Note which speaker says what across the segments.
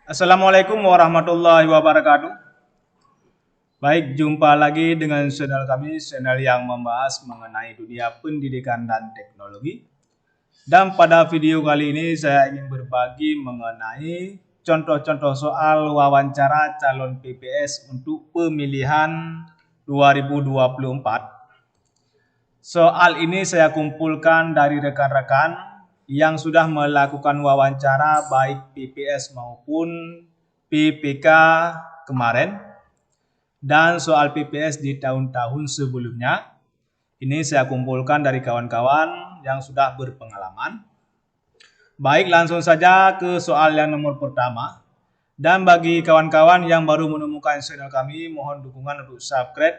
Speaker 1: Assalamualaikum warahmatullahi wabarakatuh. Baik, jumpa lagi dengan channel kami, channel yang membahas mengenai dunia pendidikan dan teknologi. Dan pada video kali ini saya ingin berbagi mengenai contoh-contoh soal wawancara calon PPS untuk pemilihan 2024. Soal ini saya kumpulkan dari rekan-rekan yang sudah melakukan wawancara baik PPS maupun PPK kemarin dan soal PPS di tahun-tahun sebelumnya. Ini saya kumpulkan dari kawan-kawan yang sudah berpengalaman. Baik, langsung saja ke soal yang nomor pertama. Dan bagi kawan-kawan yang baru menemukan channel kami, mohon dukungan untuk subscribe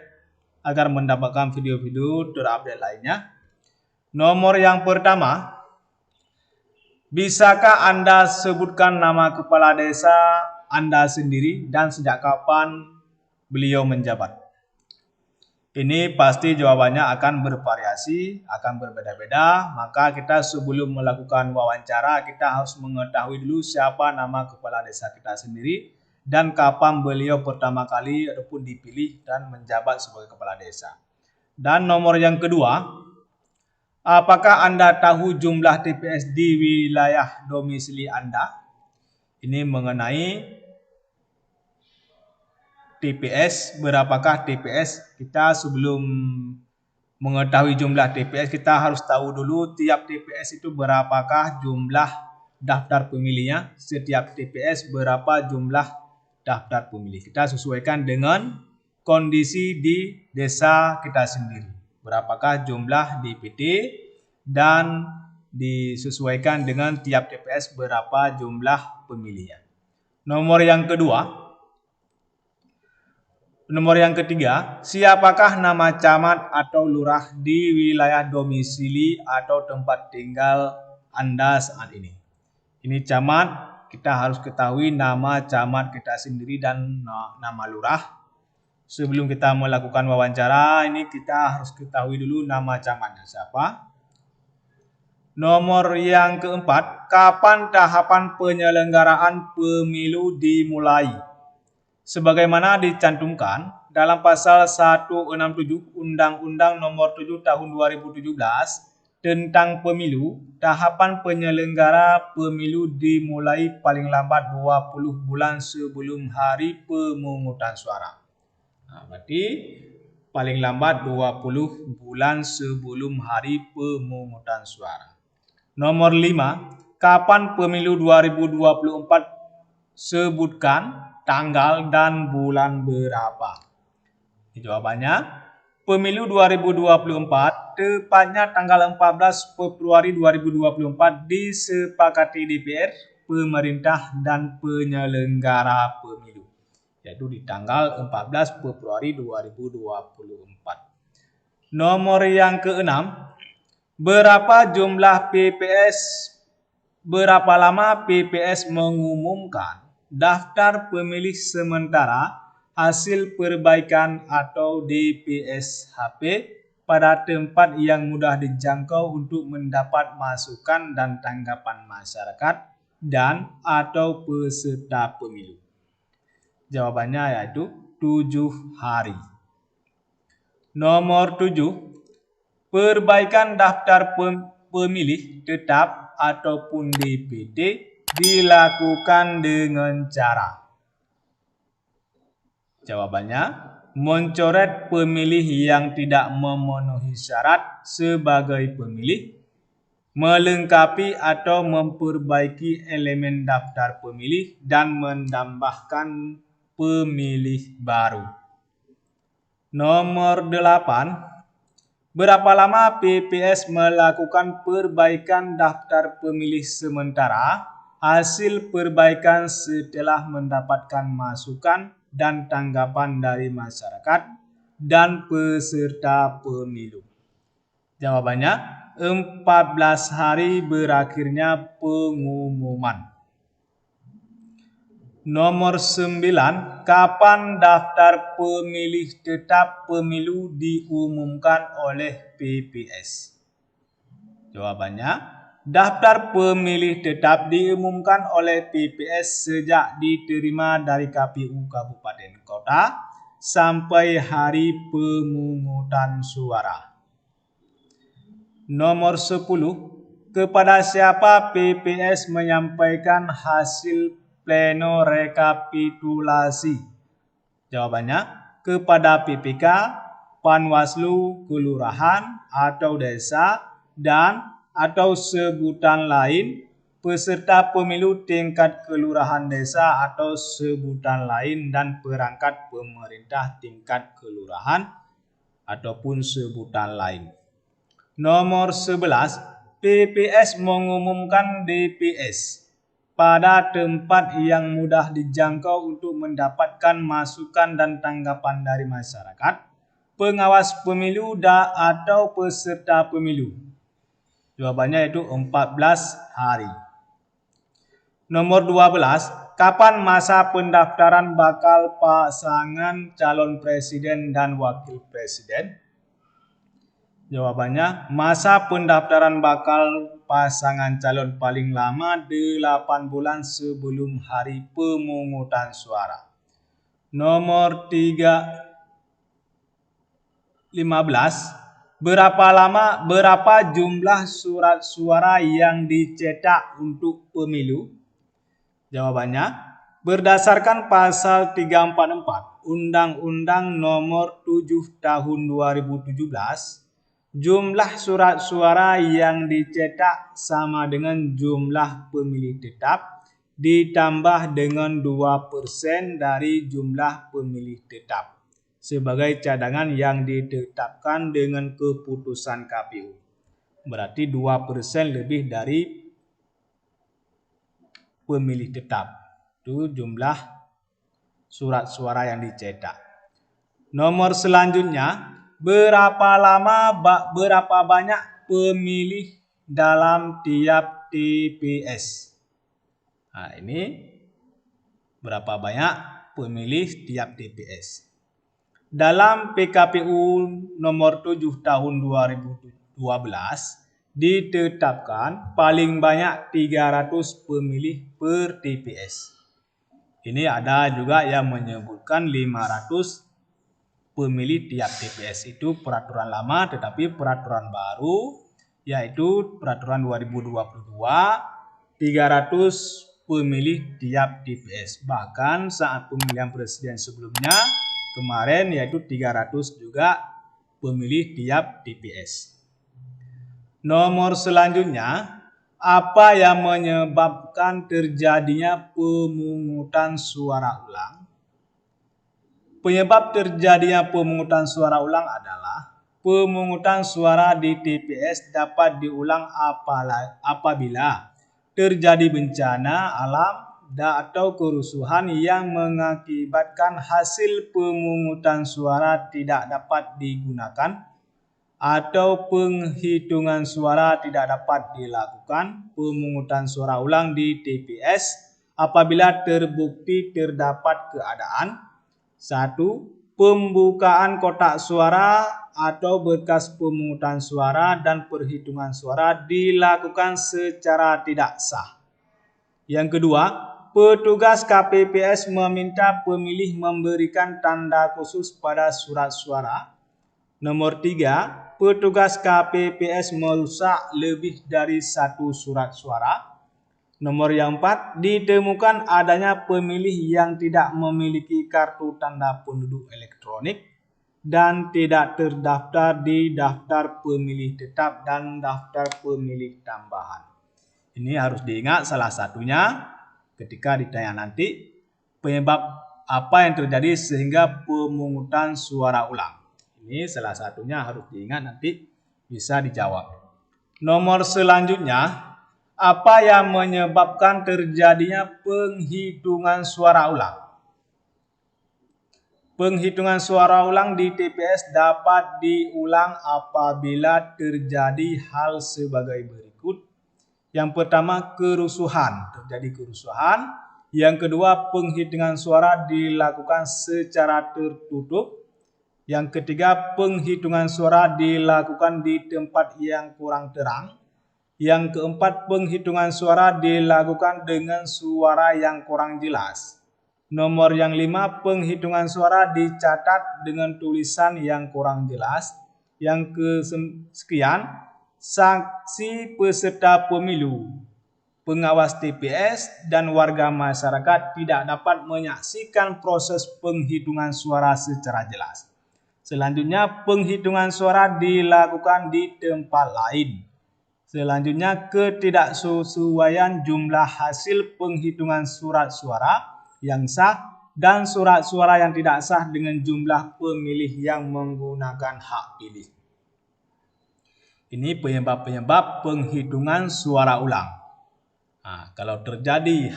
Speaker 1: agar mendapatkan video-video terupdate lainnya. Nomor yang pertama, bisakah Anda sebutkan nama kepala desa Anda sendiri dan sejak kapan beliau menjabat? Ini pasti jawabannya akan bervariasi, akan berbeda-beda. Maka kita sebelum melakukan wawancara, kita harus mengetahui dulu siapa nama kepala desa kita sendiri dan kapan beliau pertama kali ataupun dipilih dan menjabat sebagai kepala desa. Dan nomor yang kedua, apakah Anda tahu jumlah TPS di wilayah domisili Anda? Ini mengenai TPS, berapakah TPS? Kita sebelum mengetahui jumlah TPS, kita harus tahu dulu tiap TPS itu berapakah jumlah daftar pemilihnya. Setiap TPS berapa jumlah daftar pemilih. Kita sesuaikan dengan kondisi di desa kita sendiri. Berapakah jumlah DPT dan disesuaikan dengan tiap TPS berapa jumlah pemilihnya. Nomor yang kedua. Nomor yang ketiga, siapakah nama camat atau lurah di wilayah domisili atau tempat tinggal Anda saat ini? Ini camat, kita harus ketahui nama camat kita sendiri dan nama lurah. Sebelum kita melakukan wawancara, ini kita harus ketahui dulu nama camatnya siapa. Nomor yang keempat, kapan tahapan penyelenggaraan pemilu dimulai? Sebagaimana dicantumkan dalam pasal 167 Undang-Undang Nomor 7 Tahun 2017 tentang pemilu, tahapan penyelenggara pemilu dimulai paling lambat 20 bulan sebelum hari pemungutan suara. Berarti paling lambat 20 bulan sebelum hari pemungutan suara. Nomor 5, kapan pemilu 2024? Sebutkan tanggal dan bulan berapa. Jawabannya, pemilu 2024 tepatnya tanggal 14 Februari 2024 disepakati DPR, pemerintah dan penyelenggara pemilu, yaitu di tanggal 14 Februari 2024. Nomor yang keenam, berapa lama PPS mengumumkan daftar pemilih sementara hasil perbaikan atau DPSHP pada tempat yang mudah dijangkau untuk mendapat masukan dan tanggapan masyarakat dan atau peserta pemilu. Jawabannya yaitu 7 hari. Nomor 7, perbaikan daftar pemilih tetap ataupun DPT dilakukan dengan cara. Jawabannya, mencoret pemilih yang tidak memenuhi syarat sebagai pemilih, melengkapi atau memperbaiki elemen daftar pemilih, dan menambahkan pemilih baru. Nomor 8, berapa lama PPS melakukan perbaikan daftar pemilih sementara? Hasil perbaikan setelah mendapatkan masukan dan tanggapan dari masyarakat dan peserta pemilu. Jawabannya, 14 hari berakhirnya pengumuman. Nomor 9, kapan daftar pemilih tetap pemilu diumumkan oleh PPS? Jawabannya, Daftar pemilih tetap diumumkan oleh PPS sejak diterima dari KPU Kabupaten Kota sampai hari pemungutan suara. Nomor 10. Kepada siapa PPS menyampaikan hasil pleno rekapitulasi? Jawabannya, kepada PPK, Panwaslu, Kelurahan atau Desa, dan atau sebutan lain peserta pemilu tingkat kelurahan desa atau sebutan lain dan perangkat pemerintah tingkat kelurahan ataupun sebutan lain. Nomor 11, PPS mengumumkan DPS pada tempat yang mudah dijangkau untuk mendapatkan masukan dan tanggapan dari masyarakat, pengawas pemilu atau peserta pemilu. Jawabannya itu 14 hari. Nomor 12, kapan masa pendaftaran bakal pasangan calon presiden dan wakil presiden? Jawabannya, masa pendaftaran bakal pasangan calon paling lama 8 bulan sebelum hari pemungutan suara. Nomor 15, berapa jumlah surat suara yang dicetak untuk pemilu? Jawabannya, berdasarkan pasal 344 Undang-Undang Nomor 7 Tahun 2017, jumlah surat suara yang dicetak sama dengan jumlah pemilih tetap ditambah dengan 2% dari jumlah pemilih tetap sebagai cadangan yang ditetapkan dengan keputusan KPU. Berarti 2% lebih dari pemilih tetap. Itu jumlah surat suara yang dicetak. Nomor selanjutnya, berapa banyak pemilih dalam tiap TPS? Nah, ini berapa banyak pemilih tiap TPS? Dalam PKPU nomor 7 tahun 2012 ditetapkan paling banyak 300 pemilih per TPS. Ini ada juga yang menyebutkan 500 pemilih tiap TPS. Itu peraturan lama, tetapi peraturan baru yaitu peraturan 2022 300 pemilih tiap TPS. Bahkan saat pemilihan presiden sebelumnya kemarin yaitu 300 juga pemilih tiap TPS. Nomor selanjutnya, apa yang menyebabkan terjadinya pemungutan suara ulang? Penyebab terjadinya pemungutan suara ulang adalah pemungutan suara di TPS dapat diulang apabila terjadi bencana alam atau kerusuhan yang mengakibatkan hasil pemungutan suara tidak dapat digunakan atau penghitungan suara tidak dapat dilakukan pemungutan suara ulang di TPS apabila terbukti terdapat keadaan 1. Pembukaan kotak suara atau berkas pemungutan suara dan perhitungan suara dilakukan secara tidak sah. Yang kedua, petugas KPPS meminta pemilih memberikan tanda khusus pada surat suara. Nomor 3, petugas KPPS merusak lebih dari 1 surat suara. Nomor yang 4, ditemukan adanya pemilih yang tidak memiliki kartu tanda penduduk elektronik dan tidak terdaftar di daftar pemilih tetap dan daftar pemilih tambahan. Ini harus diingat salah satunya ketika ditanya nanti penyebab apa yang terjadi sehingga pemungutan suara ulang. Ini salah satunya harus diingat nanti bisa dijawab. Nomor selanjutnya, apa yang menyebabkan terjadinya penghitungan suara ulang? Penghitungan suara ulang di TPS dapat diulang apabila terjadi hal sebagai berikut. Yang pertama, kerusuhan. Terjadi kerusuhan. Yang kedua, penghitungan suara dilakukan secara tertutup. Yang ketiga, penghitungan suara dilakukan di tempat yang kurang terang. Yang keempat, penghitungan suara dilakukan dengan suara yang kurang jelas. Nomor yang 5, penghitungan suara dicatat dengan tulisan yang kurang jelas. Yang kesekian, saksi peserta pemilu, pengawas TPS, dan warga masyarakat tidak dapat menyaksikan proses penghitungan suara secara jelas. Selanjutnya, penghitungan suara dilakukan di tempat lain. Selanjutnya, ketidaksesuaian jumlah hasil penghitungan surat suara yang sah dan surat suara yang tidak sah dengan jumlah pemilih yang menggunakan hak pilih. Ini penyebab-penyebab penghitungan suara ulang. Nah, kalau terjadi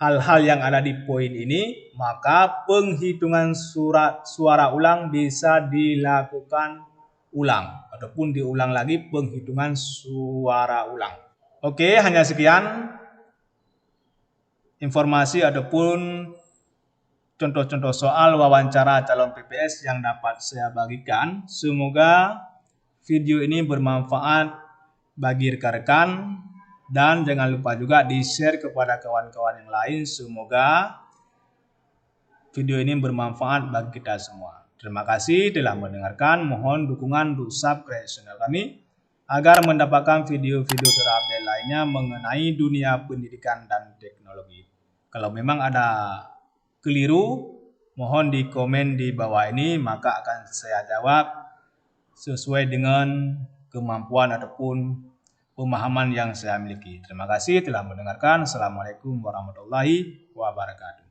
Speaker 1: hal-hal yang ada di poin ini, maka penghitungan suara ulang bisa dilakukan ulang ataupun diulang lagi penghitungan suara ulang. Oke, hanya sekian informasi ataupun contoh-contoh soal wawancara calon PPS yang dapat saya bagikan. Semoga video ini bermanfaat bagi rekan-rekan dan jangan lupa juga di-share kepada kawan-kawan yang lain. Semoga video ini bermanfaat bagi kita semua. Terima kasih telah mendengarkan. Mohon dukungan untuk subscribe channel kami agar mendapatkan video-video terupdate lainnya mengenai dunia pendidikan dan teknologi. Kalau memang ada keliru, mohon di komen di bawah ini, maka akan saya jawab sesuai dengan kemampuan ataupun pemahaman yang saya miliki. Terima kasih telah mendengarkan. Assalamualaikum warahmatullahi wabarakatuh.